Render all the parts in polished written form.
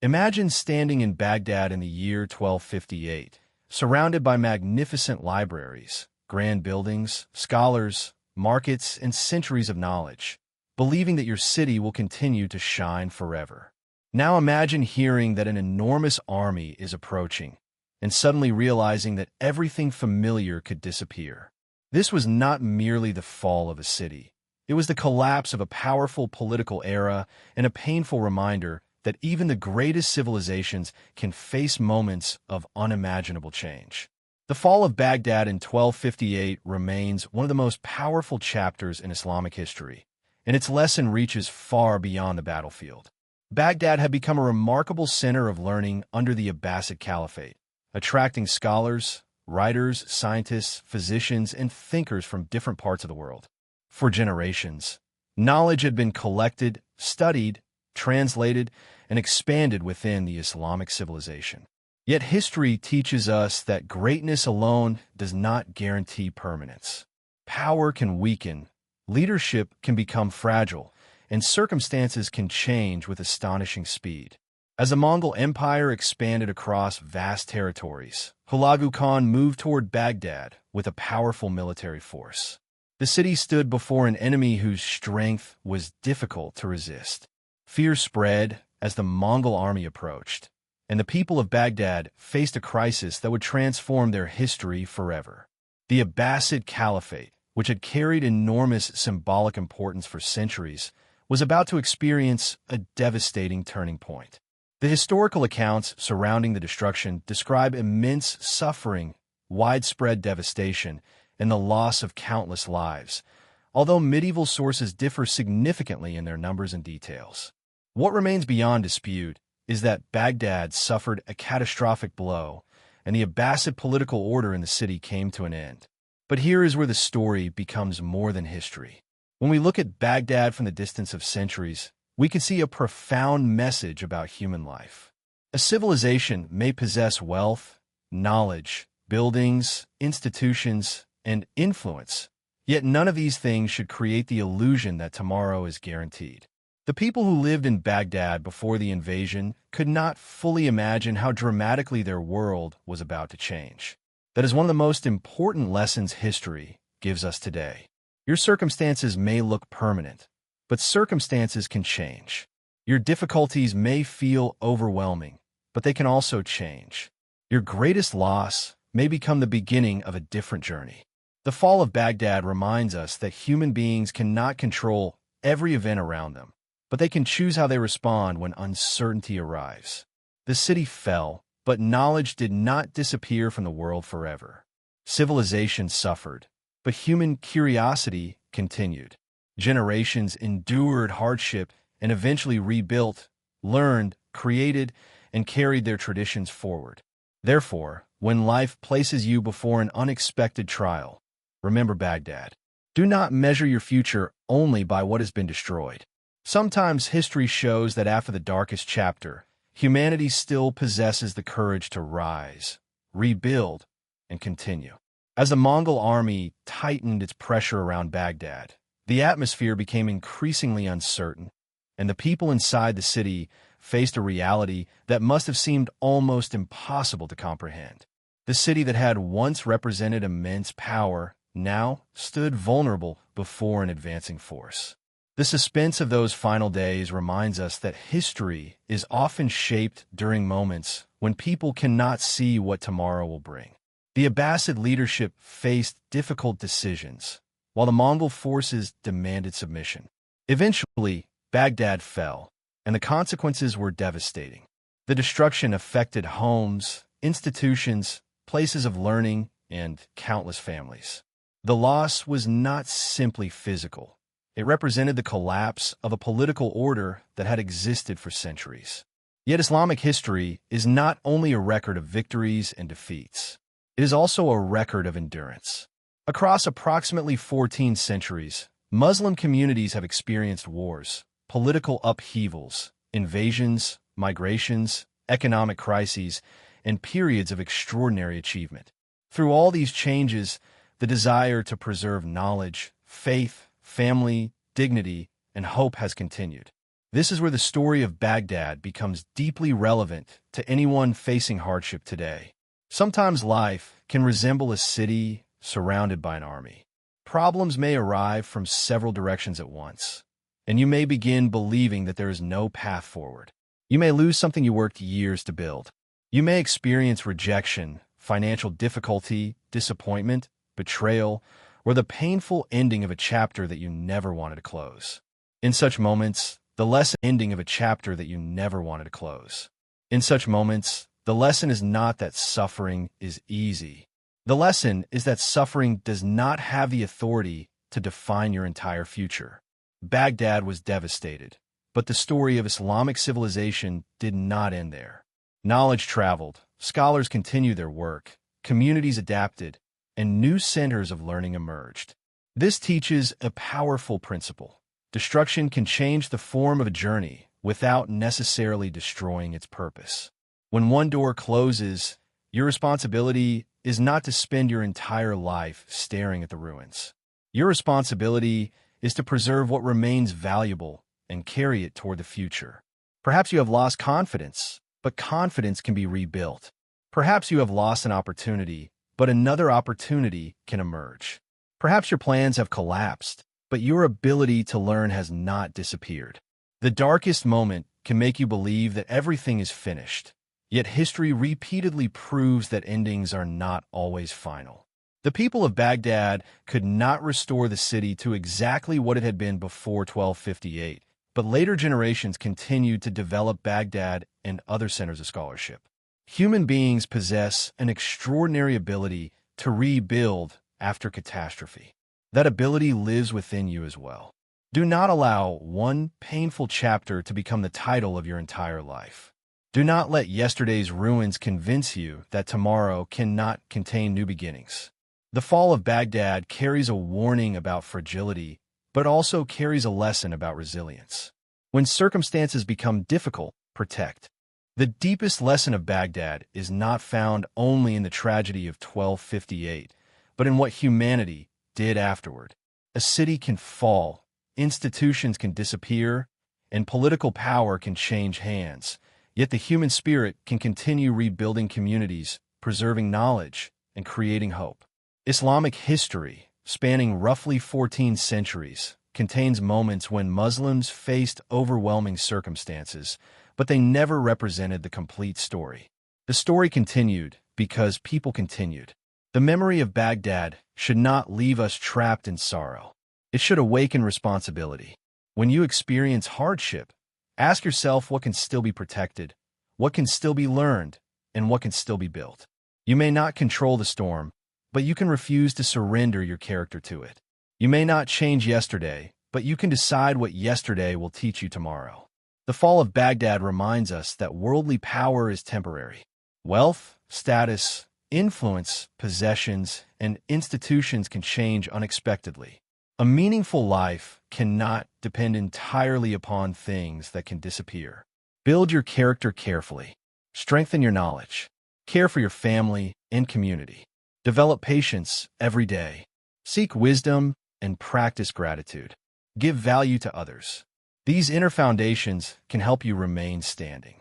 Imagine standing in Baghdad in the year 1258, surrounded by magnificent libraries, grand buildings, scholars, markets, and centuries of knowledge, believing that your city will continue to shine forever. Now imagine hearing that an enormous army is approaching, and suddenly realizing that everything familiar could disappear. This was not merely the fall of a city. It was the collapse of a powerful political era and a painful reminder that even the greatest civilizations can face moments of unimaginable change. The fall of Baghdad in 1258 remains one of the most powerful chapters in Islamic history, and its lesson reaches far beyond the battlefield. Baghdad had become a remarkable center of learning under the Abbasid Caliphate, attracting scholars, writers, scientists, physicians, and thinkers from different parts of the world. For generations, knowledge had been collected, studied, translated, and expanded within the Islamic civilization. Yet history teaches us that greatness alone does not guarantee permanence. Power can weaken, leadership can become fragile, and circumstances can change with astonishing speed. As the Mongol Empire expanded across vast territories, Hulagu Khan moved toward Baghdad with a powerful military force. The city stood before an enemy whose strength was difficult to resist. Fear spread as the Mongol army approached, and the people of Baghdad faced a crisis that would transform their history forever. The Abbasid Caliphate, which had carried enormous symbolic importance for centuries, was about to experience a devastating turning point. The historical accounts surrounding the destruction describe immense suffering, widespread devastation, and the loss of countless lives, although medieval sources differ significantly in their numbers and details. What remains beyond dispute is that Baghdad suffered a catastrophic blow, and the Abbasid political order in the city came to an end. But here is where the story becomes more than history. When we look at Baghdad from the distance of centuries, we can see a profound message about human life. A civilization may possess wealth, knowledge, buildings, institutions, and influence, yet none of these things should create the illusion that tomorrow is guaranteed. The people who lived in Baghdad before the invasion could not fully imagine how dramatically their world was about to change. That is one of the most important lessons history gives us today. Your circumstances may look permanent, but circumstances can change. Your difficulties may feel overwhelming, but they can also change. Your greatest loss may become the beginning of a different journey. The fall of Baghdad reminds us that human beings cannot control every event around them, but they can choose how they respond when uncertainty arrives. The city fell, but knowledge did not disappear from the world forever. Civilization suffered, but human curiosity continued. Generations endured hardship and eventually rebuilt, learned, created, and carried their traditions forward. Therefore, when life places you before an unexpected trial, remember Baghdad. Do not measure your future only by what has been destroyed. Sometimes history shows that after the darkest chapter, humanity still possesses the courage to rise, rebuild, and continue. As the Mongol army tightened its pressure around Baghdad, the atmosphere became increasingly uncertain, and the people inside the city faced a reality that must have seemed almost impossible to comprehend. The city that had once represented immense power now stood vulnerable before an advancing force. The suspense of those final days reminds us that history is often shaped during moments when people cannot see what tomorrow will bring. The Abbasid leadership faced difficult decisions, while the Mongol forces demanded submission. Eventually, Baghdad fell, and the consequences were devastating. The destruction affected homes, institutions, places of learning, and countless families. The loss was not simply physical. It represented the collapse of a political order that had existed for centuries. Yet Islamic history is not only a record of victories and defeats. It is also a record of endurance. Across approximately 14 centuries, Muslim communities have experienced wars, political upheavals, invasions, migrations, economic crises, and periods of extraordinary achievement. Through all these changes, the desire to preserve knowledge, faith, family, dignity, and hope has continued. This is where the story of Baghdad becomes deeply relevant to anyone facing hardship today. Sometimes life can resemble a city surrounded by an army. Problems may arrive from several directions at once, and you may begin believing that there is no path forward. You may lose something you worked years to build. You may experience rejection, financial difficulty, disappointment, betrayal, or the painful ending of a chapter that you never wanted to close. In such moments, the lesson is not that suffering is easy. The lesson is that suffering does not have the authority to define your entire future. Baghdad was devastated, but the story of Islamic civilization did not end there. Knowledge traveled, scholars continued their work, communities adapted, and new centers of learning emerged. This teaches a powerful principle. Destruction can change the form of a journey without necessarily destroying its purpose. When one door closes, your responsibility is not to spend your entire life staring at the ruins. Your responsibility is to preserve what remains valuable and carry it toward the future. Perhaps you have lost confidence, but confidence can be rebuilt. Perhaps you have lost an opportunity, but another opportunity can emerge. Perhaps your plans have collapsed, but your ability to learn has not disappeared. The darkest moment can make you believe that everything is finished. Yet history repeatedly proves that endings are not always final. The people of Baghdad could not restore the city to exactly what it had been before 1258, but later generations continued to develop Baghdad and other centers of scholarship. Human beings possess an extraordinary ability to rebuild after catastrophe. That ability lives within you as well. Do not allow one painful chapter to become the title of your entire life. Do not let yesterday's ruins convince you that tomorrow cannot contain new beginnings. The Fall of Baghdad carries a warning about fragility, but also carries a lesson about resilience. When circumstances become difficult, protect. The deepest lesson of Baghdad is not found only in the tragedy of 1258, but in what humanity did afterward. A city can fall, institutions can disappear, and political power can change hands. Yet the human spirit can continue rebuilding communities, preserving knowledge, and creating hope. Islamic history, spanning roughly 14 centuries, contains moments when Muslims faced overwhelming circumstances, but they never represented the complete story. The story continued because people continued. The memory of Baghdad should not leave us trapped in sorrow. It should awaken responsibility. When you experience hardship, ask yourself what can still be protected, what can still be learned, and what can still be built. You may not control the storm, but you can refuse to surrender your character to it. You may not change yesterday, but you can decide what yesterday will teach you tomorrow. The Fall of Baghdad reminds us that worldly power is temporary. Wealth, status, influence, possessions, and institutions can change unexpectedly. A meaningful life cannot depend entirely upon things that can disappear. Build your character carefully. Strengthen your knowledge. Care for your family and community. Develop patience every day. Seek wisdom and practice gratitude. Give value to others. These inner foundations can help you remain standing.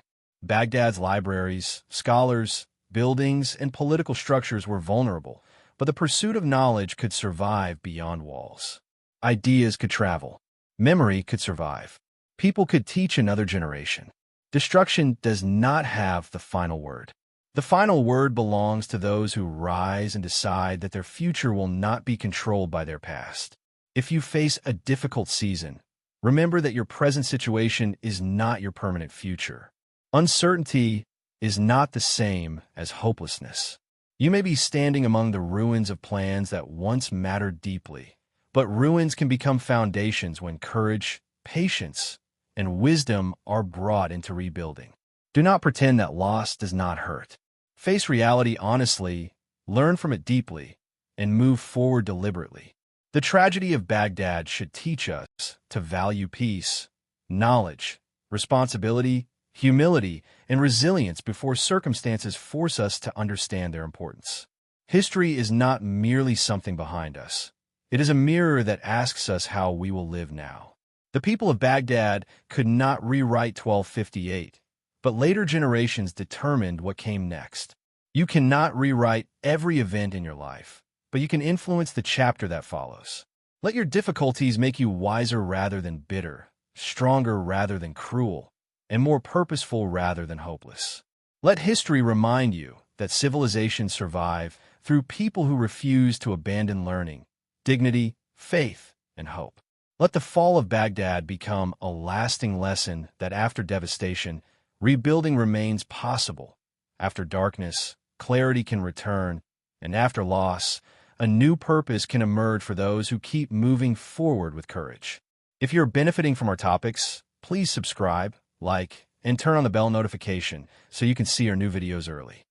Baghdad's libraries, scholars, buildings, and political structures were vulnerable, but the pursuit of knowledge could survive beyond walls. Ideas could travel. Memory could survive. People could teach another generation. Destruction does not have the final word. The final word belongs to those who rise and decide that their future will not be controlled by their past. If you face a difficult season, remember that your present situation is not your permanent future. Uncertainty is not the same as hopelessness. You may be standing among the ruins of plans that once mattered deeply, but ruins can become foundations when courage, patience, and wisdom are brought into rebuilding. Do not pretend that loss does not hurt. Face reality honestly, learn from it deeply, and move forward deliberately. The tragedy of Baghdad should teach us to value peace, knowledge, responsibility, humility, and resilience before circumstances force us to understand their importance. History is not merely something behind us. It is a mirror that asks us how we will live now. The people of Baghdad could not rewrite 1258, but later generations determined what came next. You cannot rewrite every event in your life, but you can influence the chapter that follows. Let your difficulties make you wiser rather than bitter, stronger rather than cruel, and more purposeful rather than hopeless. Let history remind you that civilizations survive through people who refuse to abandon learning, dignity, faith, and hope. Let the fall of Baghdad become a lasting lesson that after devastation, rebuilding remains possible. After darkness, clarity can return, and after loss, a new purpose can emerge for those who keep moving forward with courage. If you're benefiting from our topics, please subscribe, like, and turn on the bell notification so you can see our new videos early.